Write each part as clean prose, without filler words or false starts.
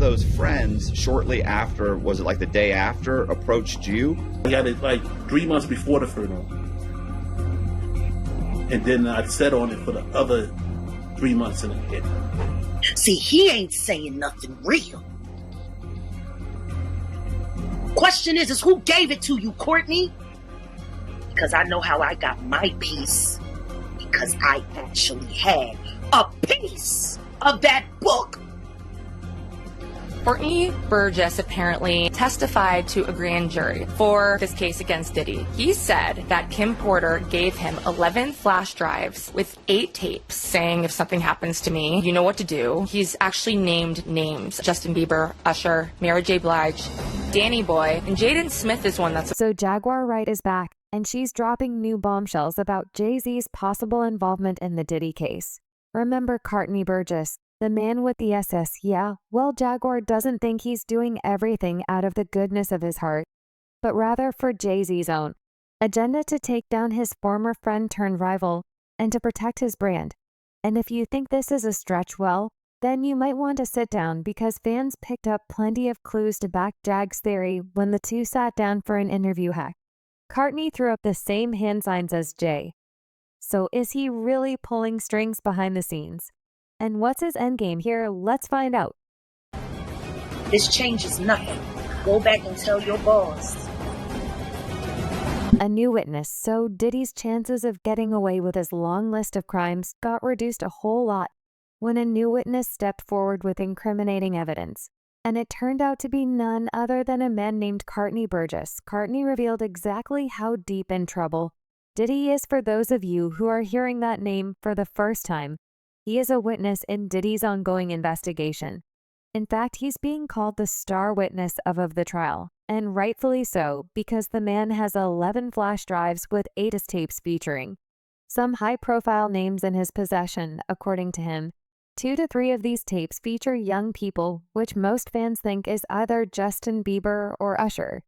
those friends, shortly after, was it like the day after, approached you? I got it like 3 months before the funeral. And then I sat on it for the other 3 months and a half. See, he ain't saying nothing real. Question is who gave it to you, Courtney? Because I know how I got my piece. Because I actually had a piece of that book. Courtney Burgess apparently testified to a grand jury for this case against Diddy. He said that Kim Porter gave him 11 flash drives with 8 tapes saying, if something happens to me, you know what to do. He's actually named names: Justin Bieber, Usher, Mary J. Blige, Danny Boy, and Jaden Smith is one that's... So Jaguar Wright is back, and she's dropping new bombshells about Jay-Z's possible involvement in the Diddy case. Remember Courtney Burgess, the man with the SS, yeah? Well, Jaguar doesn't think he's doing everything out of the goodness of his heart, but rather for Jay-Z's own agenda to take down his former friend turned rival and to protect his brand. And if you think this is a stretch, well, then you might want to sit down, because fans picked up plenty of clues to back Jag's theory when the two sat down for an interview. Heck, Courtney threw up the same hand signs as Jay. So is he really pulling strings behind the scenes? And what's his endgame here? Let's find out. This changes nothing. Go back and tell your boss. A new witness, so Diddy's chances of getting away with his long list of crimes got reduced a whole lot when a new witness stepped forward with incriminating evidence. And it turned out to be none other than a man named Courtney Burgess. Courtney revealed exactly how deep in trouble Diddy is for those of you who are hearing that name for the first time. He is a witness in Diddy's ongoing investigation. In fact, he's being called the star witness of the trial, and rightfully so, because the man has 11 flash drives with 8 tapes featuring some high-profile names in his possession, according to him. 2 to 3 of these tapes feature young people, which most fans think is either Justin Bieber or Usher.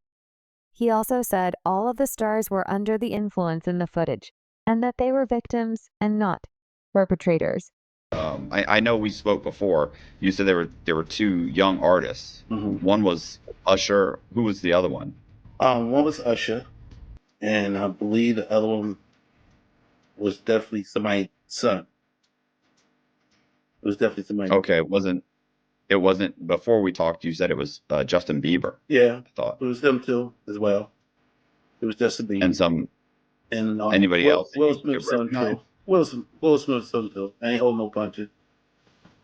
He also said all of the stars were under the influence in the footage, and that they were victims and not perpetrators. I know we spoke before. You said there were 2 young artists. Mm-hmm. One was Usher. Who was the other one? One was Usher, and I believe the other one was definitely somebody's son. It was definitely somebody. Okay, it wasn't before we talked. You said it was Justin Bieber. Yeah, I thought it was them too as well. It was Justin Bieber and some and anybody else. Will Smith's son too. Will Smith's son too. I ain't holding no punches.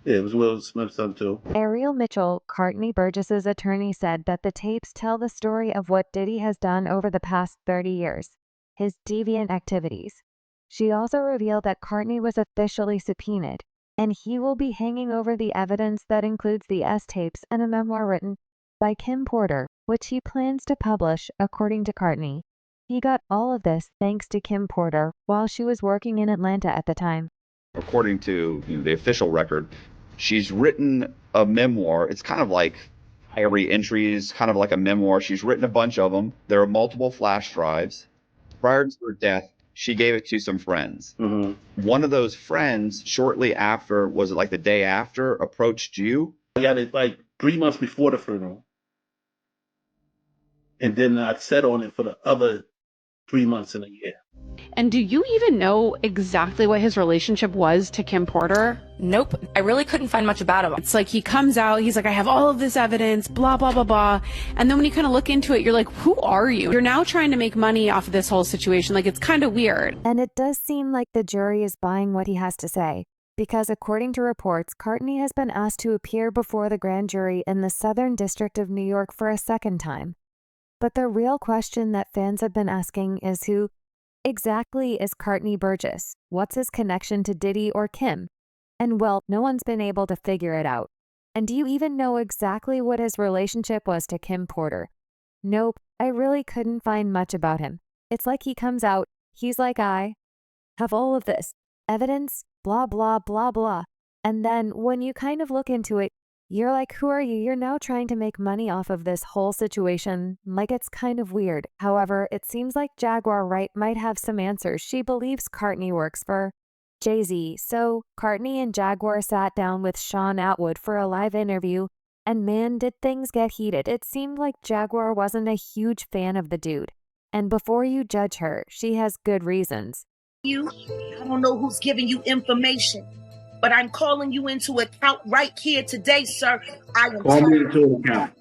Yeah, it was Will Smith's son too. Ariel Mitchell, Courtney Burgess's attorney, said that the tapes tell the story of what Diddy has done over the past 30 years, his deviant activities. She also revealed that Courtney was officially subpoenaed, and he will be hanging over the evidence that includes the S-tapes and a memoir written by Kim Porter, which he plans to publish, according to Courtney. He got all of this thanks to Kim Porter while she was working in Atlanta at the time. According to the official record, she's written a memoir. It's kind of like diary entries, kind of like a memoir. She's written a bunch of them. There are multiple flash drives. Prior to her death, she gave it to some friends. Mm-hmm. One of those friends, shortly after, was it like the day after, approached you? I got it like 3 months before the funeral. And then I sat on it for the other 3 months and a year. And do you even know exactly what his relationship was to Kim Porter? Nope. I really couldn't find much about him. It's like he comes out, he's like, I have all of this evidence, blah, blah, blah, blah. And then when you kind of look into it, you're like, who are you? You're now trying to make money off of this whole situation. Like, it's kind of weird. And it does seem like the jury is buying what he has to say, because according to reports, Courtney has been asked to appear before the grand jury in the Southern District of New York for a second time. But the real question that fans have been asking is who exactly is Courtney Burgess? What's his connection to Diddy or Kim? And well, no one's been able to figure it out. And do you even know exactly what his relationship was to Kim Porter? Nope, I really couldn't find much about him. It's like he comes out, he's like, I have all of this evidence, blah, blah, blah, blah. And then when you kind of look into it, you're like, who are you? You're now trying to make money off of this whole situation. Like, it's kind of weird. However, it seems like Jaguar Wright might have some answers. She believes Courtney works for Jay-Z. So Courtney and Jaguar sat down with Sean Atwood for a live interview And man, did things get heated. It seemed like Jaguar wasn't a huge fan of the dude. And before you judge her, she has good reasons. I don't know who's giving you information, but I'm calling you into account right here today, sir. I am Call me into account.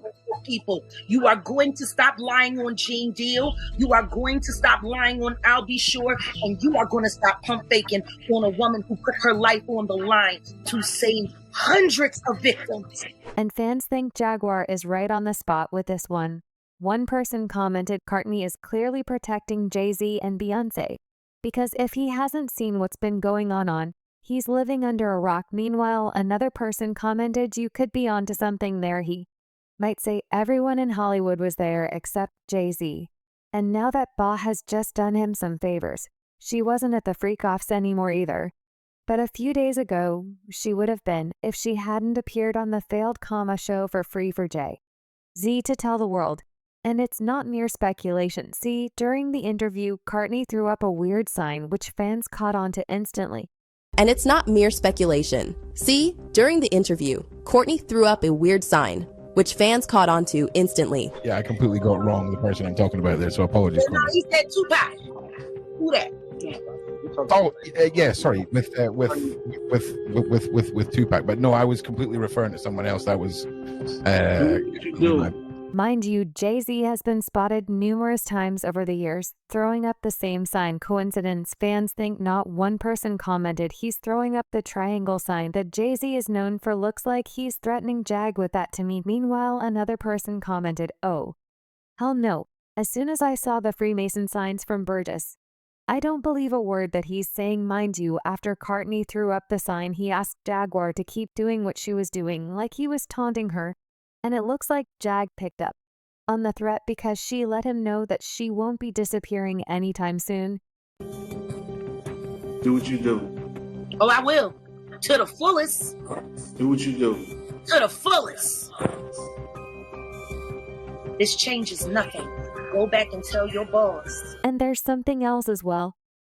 people. You are going to stop lying on Gene Deal. You are going to stop lying on I'll Be Sure. And you are going to stop pump faking on a woman who put her life on the line to save hundreds of victims. And fans think Jaguar is right on the spot with this one. One person commented Cartney is clearly protecting Jay-Z and Beyonce, because if he hasn't seen what's been going on, he's living under a rock. Meanwhile, another person commented you could be onto something there. He might say everyone in Hollywood was there except Jay-Z. And now that Ba has just done him some favors, she wasn't at the freak-offs anymore either. But a few days ago, she would have been if she hadn't appeared on the failed comma show for Free for Jay-Z to tell the world. And it's not mere speculation. See, during the interview, Cartney threw up a weird sign which fans caught on to instantly. And it's not mere speculation. See, during the interview, Courtney threw up a weird sign, which fans caught on to instantly. Yeah, I completely got wrong the person I'm talking about there, so apologies. No, he said Tupac. Who that? Oh, yeah, sorry, with Tupac, but no, I was completely referring to someone else. That was. Mind you, Jay-Z has been spotted numerous times over the years, throwing up the same sign. Coincidence? Fans think not. One person commented he's throwing up the triangle sign that Jay-Z is known for. Looks like he's threatening Jag with that to me. Meanwhile, another person commented, oh, hell no. As soon as I saw the Freemason signs from Burgess, I don't believe a word that he's saying. Mind you, after Cartney threw up the sign, he asked Jaguar to keep doing what she was doing, like he was taunting her. And it looks like Jag picked up on the threat because she let him know that she won't be disappearing anytime soon. Do what you do. Oh, I will. To the fullest. Do what you do. To the fullest. This changes nothing. Go back and tell your boss. And there's something else as well.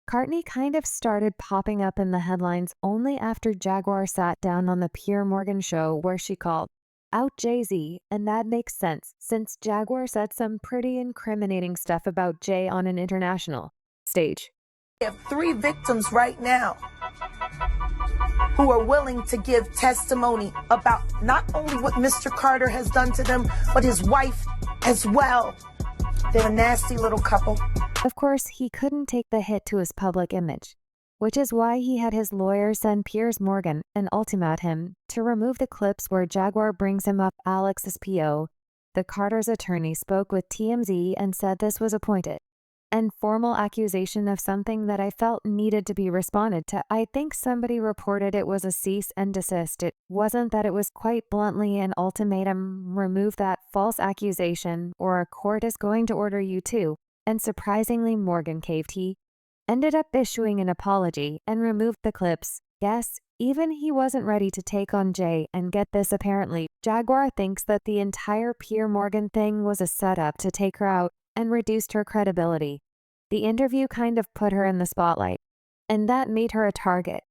Cartney kind of started popping up in the headlines only after Jaguar sat down on the Piers Morgan show where she called out Jay-Z, and that makes sense since Jaguar said some pretty incriminating stuff about Jay on an international stage. We have 3 victims right now who are willing to give testimony about not only what Mr. Carter has done to them, but his wife as well. They're a nasty little couple. Of course, he couldn't take the hit to his public image, which is why he had his lawyer send Piers Morgan an ultimatum to remove the clips where Jaguar brings him up Alex's PO. The Carter's attorney spoke with TMZ and said this was appointed and formal accusation of something that I felt needed to be responded to. I think somebody reported it was a cease and desist. It wasn't that. It was quite bluntly an ultimatum: remove that false accusation or a court is going to order you to. And surprisingly, Morgan caved. He ended up issuing an apology and removed the clips. Yes, even he wasn't ready to take on Jay. And get this, apparently, Jaguar thinks that the entire Piers Morgan thing was a setup to take her out and reduced her credibility. The interview kind of put her in the spotlight, and that made her a target.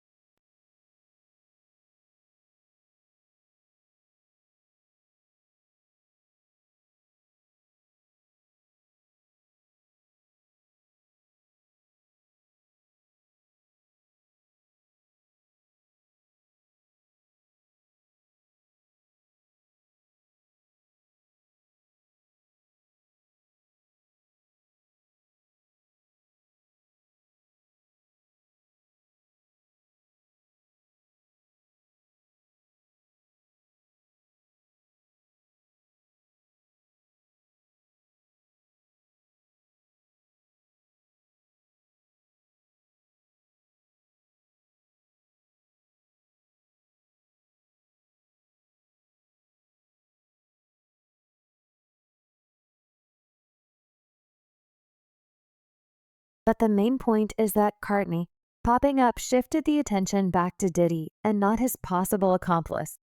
But the main point is that Cartney popping up shifted the attention back to Diddy and not his possible accomplice,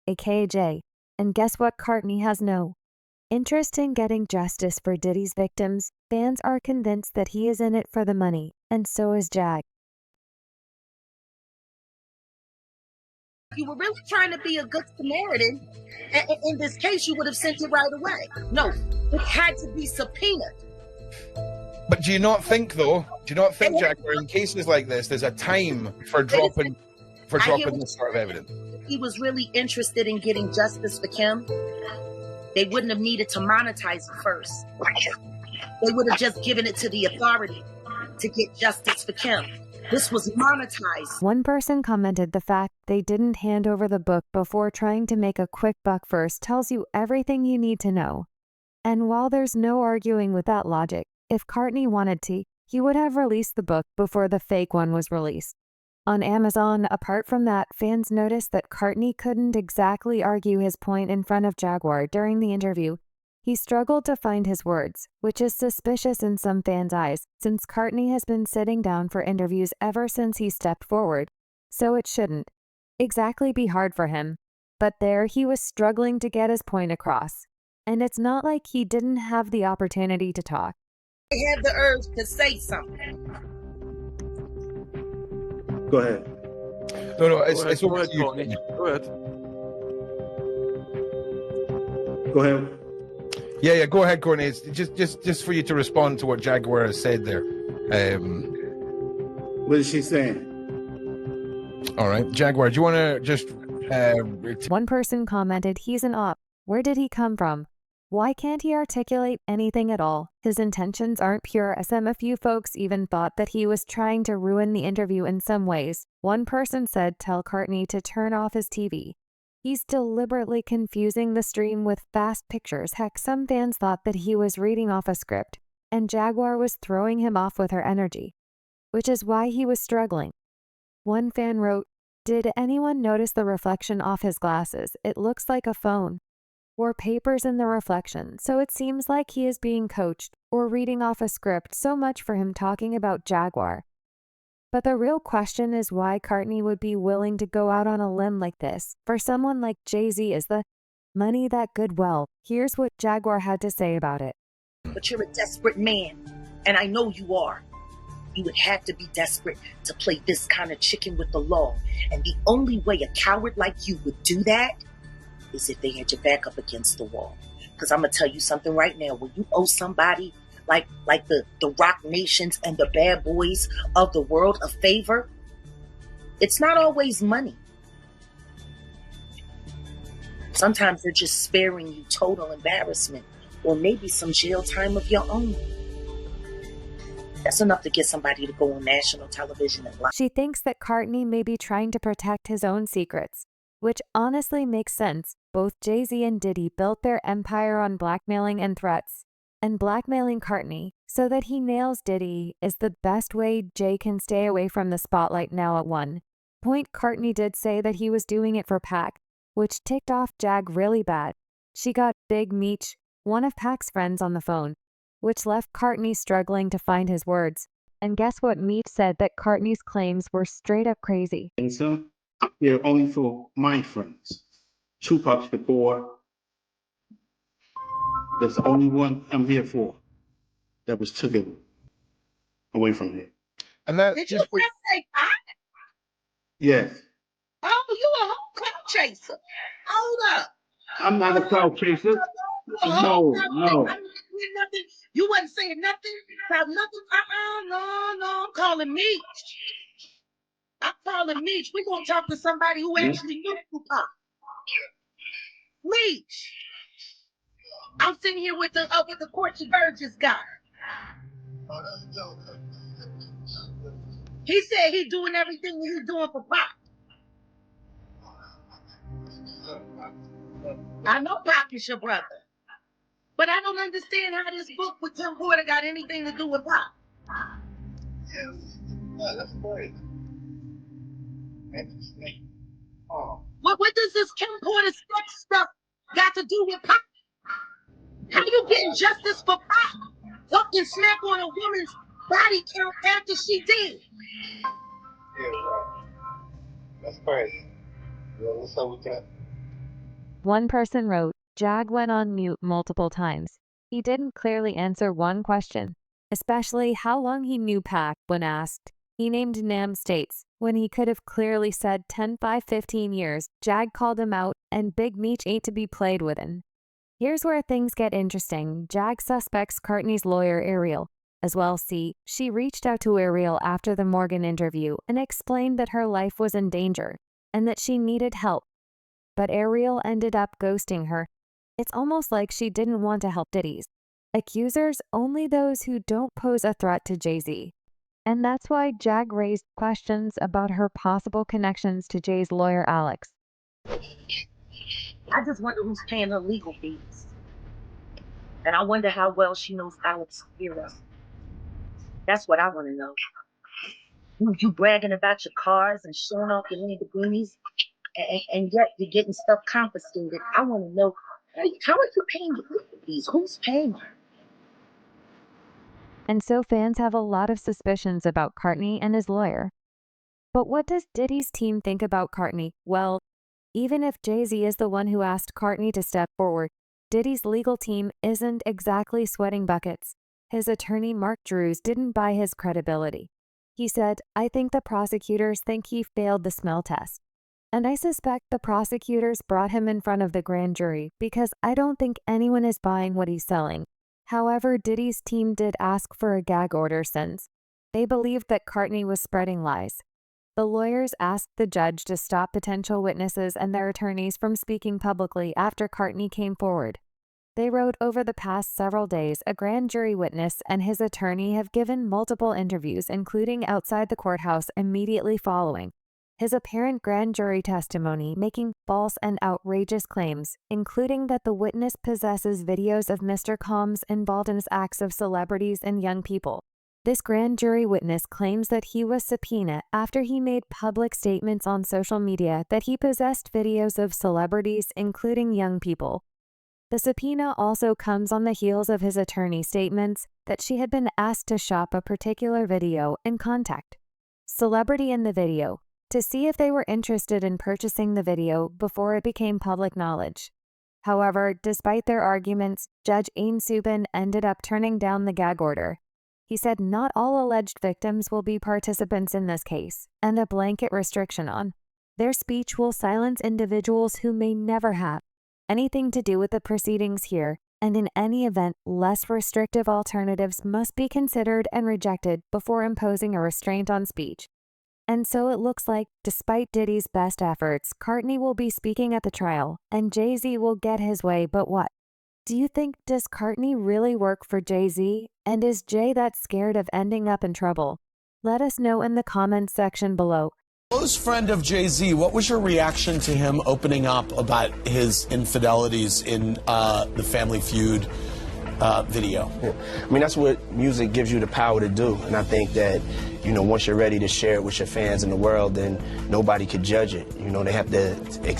aka Jay. And guess what? Cartney has no interest in getting justice for Diddy's victims. Fans are convinced that he is in it for the money, and so is Jag. If you were really trying to be a good Samaritan, in this case, you would have sent it right away. No, it had to be subpoenaed. But do you not think, Jaguar, in cases like this, there's a time for dropping this sort of evidence? If he was really interested in getting justice for Kim, they wouldn't have needed to monetize it first. They would have just given it to the authority to get justice for Kim. This was monetized. One person commented the fact they didn't hand over the book before trying to make a quick buck first tells you everything you need to know. And while there's no arguing with that logic, if Courtney wanted to, he would have released the book before the fake one was released. On Amazon, apart from that, fans noticed that Courtney couldn't exactly argue his point in front of Jaguar during the interview. He struggled to find his words, which is suspicious in some fans' eyes, since Courtney has been sitting down for interviews ever since he stepped forward, so it shouldn't exactly be hard for him. But there he was struggling to get his point across, and it's not like he didn't have the opportunity to talk. I had the urge to say something. Go ahead. No, it's over to you. Go ahead. Go ahead. Yeah, go ahead, Courtney. It's just for you to respond to what Jaguar has said there. What is she saying? All right, Jaguar, do you want to just... One person commented, he's an op. Where did he come from? Why can't he articulate anything at all? His intentions aren't pure, as a few folks even thought that he was trying to ruin the interview in some ways. One person said, tell Courtney to turn off his TV. He's deliberately confusing the stream with fast pictures. Heck, some fans thought that he was reading off a script, and Jaguar was throwing him off with her energy, which is why he was struggling. One fan wrote, did anyone notice the reflection off his glasses? It looks like a phone or papers in the reflection, so it seems like he is being coached or reading off a script. So much for him talking about Jaguar. But the real question is why Courtney would be willing to go out on a limb like this. For someone like Jay-Z, is the money that good? Well, here's what Jaguar had to say about it. But you're a desperate man, and I know you are. You would have to be desperate to play this kind of chicken with the law. And the only way a coward like you would do that is if they had your back up against the wall. Because I'm going to tell you something right now. When you owe somebody like the Rock Nations and the bad boys of the world a favor, it's not always money. Sometimes they're just sparing you total embarrassment or maybe some jail time of your own. That's enough to get somebody to go on national television and lie. She thinks that Courtney may be trying to protect his own secrets, which honestly makes sense. Both Jay-Z and Diddy built their empire on blackmailing and threats, and blackmailing Courtney so that he nails Diddy is the best way Jay can stay away from the spotlight. Now at one point, Courtney did say that he was doing it for Pac, which ticked off Jag really bad. She got Big Meech, one of Pac's friends, on the phone, which left Courtney struggling to find his words. And guess what Meech said? That Courtney's claims were straight up crazy. And so, they're only for my friends. Tupac Shakur. That's the only one I'm here for that was taken away from here. And that Did you just say Pac? Yes. Oh, you a whole cloud chaser. Hold up. I'm not a cloud chaser. No. You wasn't saying nothing about nothing. No. I'm calling Meech. We're going to talk to somebody who actually knew Tupac. Meech. I'm sitting here with the Courtney Burgess guy. He said he's doing everything he's doing for Pac. I know Pac is your brother. But I don't understand how this book with Tim Porter got anything to do with Pac. Yeah, that's great. Interesting. Oh. What does this Kim Porter sex stuff got to do with Pac? How you getting justice for Pac? Fucking smack on a woman's body count after she did. Yeah, right. That's crazy. Well, what's up with that? One person wrote, Jag went on mute multiple times. He didn't clearly answer one question, especially how long he knew Pac when asked. He named Nam states. When he could have clearly said 10, 5, 15 years, Jag called him out, and Big Meech ain't to be played within. Here's where things get interesting. Jag suspects Courtney's lawyer, Ariel. As well, she reached out to Ariel after the Morgan interview and explained that her life was in danger and that she needed help. But Ariel ended up ghosting her. It's almost like she didn't want to help Diddy's accusers, only those who don't pose a threat to Jay-Z. And that's why Jag raised questions about her possible connections to Jay's lawyer, Alex. I just wonder who's paying her legal fees. And I wonder how well she knows Alex Hero. That's what I want to know. You bragging about your cars and showing off your Lamborghinis, and yet you're getting stuff confiscated. I want to know, how are you paying your legal fees? Who's paying her? And so fans have a lot of suspicions about Courtney and his lawyer. But what does Diddy's team think about Courtney? Well, even if Jay-Z is the one who asked Courtney to step forward, Diddy's legal team isn't exactly sweating buckets. His attorney, Mark Drews, didn't buy his credibility. He said, "I think the prosecutors think he failed the smell test. And I suspect the prosecutors brought him in front of the grand jury because I don't think anyone is buying what he's selling." However, Diddy's team did ask for a gag order since they believed that Courtney was spreading lies. The lawyers asked the judge to stop potential witnesses and their attorneys from speaking publicly after Courtney came forward. They wrote, over the past several days, a grand jury witness and his attorney have given multiple interviews, including outside the courthouse immediately following his apparent grand jury testimony, making false and outrageous claims, including that the witness possesses videos of Mr. Combs involved in his acts of celebrities and young people. This grand jury witness claims that he was subpoenaed after he made public statements on social media that he possessed videos of celebrities, including young people. The subpoena also comes on the heels of his attorney's statements that she had been asked to shop a particular video and contact celebrity in the video to see if they were interested in purchasing the video before it became public knowledge. However, despite their arguments, Judge Ain Subin ended up turning down the gag order. He said not all alleged victims will be participants in this case, and a blanket restriction on their speech will silence individuals who may never have anything to do with the proceedings here, and in any event, less restrictive alternatives must be considered and rejected before imposing a restraint on speech. And so it looks like, despite Diddy's best efforts, Courtney will be speaking at the trial, and Jay-Z will get his way, but what? Do you think, does Courtney really work for Jay-Z? And is Jay that scared of ending up in trouble? Let us know in the comments section below. Close friend of Jay-Z, what was your reaction to him opening up about his infidelities in the Family Feud video? I mean, that's what music gives you the power to do. And I think that, you know, once you're ready to share it with your fans in the world, then nobody could judge it. You know, they have to accept